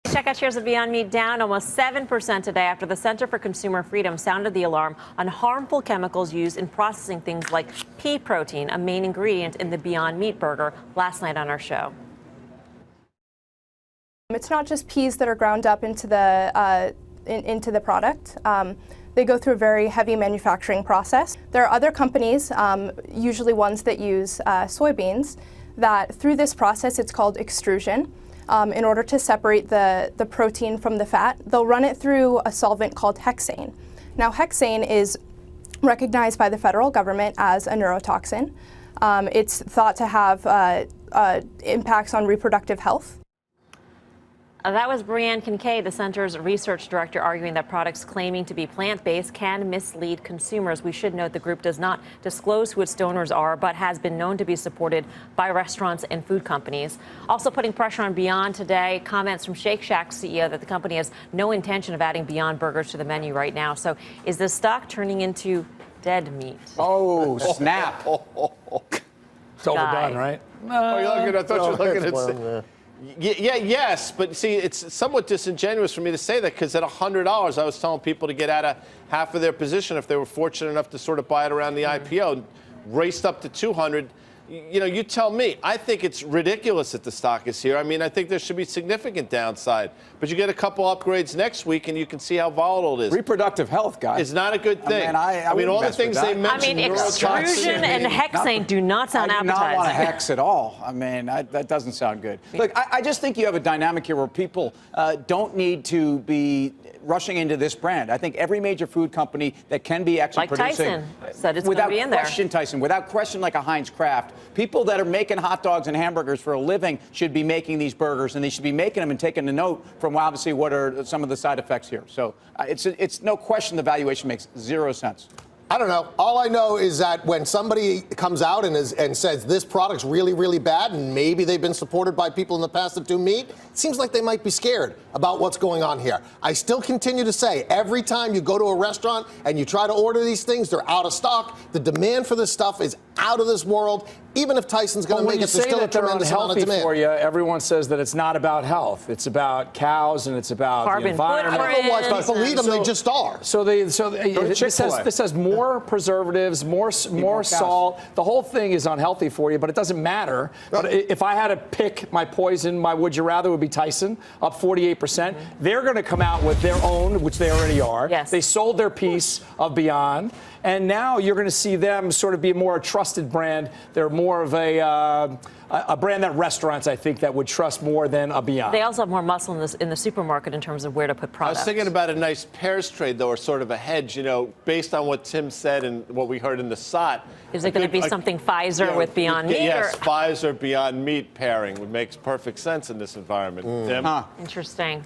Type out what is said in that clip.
Checkout shares of Beyond Meat down almost 7% today after the Center for Consumer Freedom sounded the alarm on harmful chemicals used in processing things like pea protein, a main ingredient in the Beyond Meat burger, last night on our show. It's not just peas that are ground up into the product. They go through a very heavy manufacturing process. There are other companies, usually ones that use soybeans, that through this process, it's called extrusion. In order to separate the protein from the fat, they'll run it through a solvent called hexane. Now, hexane is recognized by the federal government as a neurotoxin. It's thought to have impacts on reproductive health. That was Brianne Kincaid, the center's research director, arguing that products claiming to be plant-based can mislead consumers. We should note the group does not disclose who its donors are, but has been known to be supported by restaurants and food companies. Also putting pressure on Beyond today, comments from Shake Shack's CEO that the company has no intention of adding Beyond burgers to the menu right now. So is this stock turning into dead meat? Oh, snap. It's overdone, right? Oh, you're looking, I thought you were looking at... Yes, but see, it's somewhat disingenuous for me to say that because at $100, I was telling people to get out of half of their position if they were fortunate enough to sort of buy it around the IPO, raced up to 200. You know, you tell me. I think it's ridiculous that the stock is here. I mean, I think there should be significant downside. But you get a couple upgrades next week, and you can see how volatile it is. Reproductive health, guys. It's not a good thing. I mean, all the things they mentioned. I mean, extrusion and hexane do not sound appetizing. I do not want to hex at all. I mean, that doesn't sound good. Look, I just think you have a dynamic here where people don't need to be rushing into this brand. I think every major food company that can be actually like producing, Tyson said it's going to be in there. Without question, Tyson, without question, like a Heinz Kraft, people that are making hot dogs and hamburgers for a living should be making these burgers, and they should be making them and taking a note from obviously what are some of the side effects here. So it's no question the valuation makes zero sense. I don't know. All I know is that when somebody comes out and says this product's really, really bad, and maybe they've been supported by people in the past that do meat, it seems like they might be scared about what's going on here. I still continue to say every time you go to a restaurant and you try to order these things, they're out of stock. The demand for this stuff is out of this world. Even if Tyson's going to make it, there's still a tremendous amount of demand. For you, everyone says that it's not about health. It's about cows and it's about carbon the environment. I don't know why people eat them. They just are. This says more preservatives, more salt. The whole thing is unhealthy for you, but it doesn't matter. But if I had to pick my poison, my would you rather would be Tyson, up 48%. They're going to come out with their own, which they already are. Yes. They sold their piece of Beyond. And now you're going to see them sort of be more a trusted brand. They're more of a brand that restaurants, I think, that would trust more than a Beyond. They also have more muscle in the supermarket in terms of where to put products. I was thinking about a nice pairs trade, though, or sort of a hedge, you know, based on what Tim said and what we heard in the SOT. Is it going to be something Pfizer with Beyond Meat? Yes, Pfizer Beyond Meat pairing would make perfect sense in this environment. Tim? Interesting.